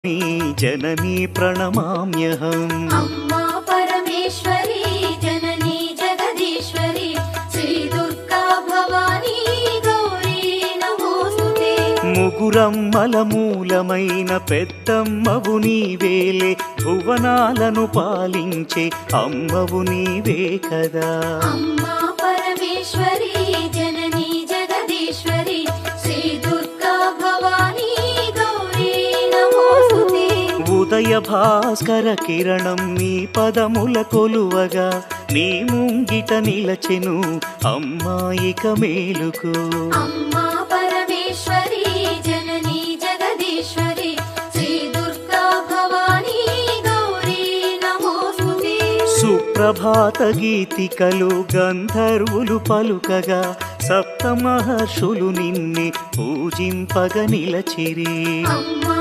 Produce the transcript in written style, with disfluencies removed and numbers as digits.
जननी प्रणमाम्यहम्। अम्मा परमेश्वरी जननी जगदीश्वरी श्री दुर्गा भवानी गौरी नमोस्तुते। ముగురమ్మల మూలమైన పెద్దమ్మవు నీవేలే, భువనాలను పాలించే అమ్మవు నీవే కదా। अम्मा परमेश्वरी जननी जगदीश्वरी श्री दुर्गा भवानी गौरी नमोस्तुते। ఉదయ భాస్కర కిరణం నీ పదముల కొలువగా, నీ ముంగిట నిలచెను అమ్మాయిక మేలుకు। अम्मा परमेश्वरी जननी जगदीश्वरी श्री दुर्गा भवानी गौरी नमोस्तुते। సుప్రభాత గీతికలు గంధర్వులు పలుకగా, సప్త మహర్షులు నిన్నే పూజింపగ నిలచిరి। अम्मा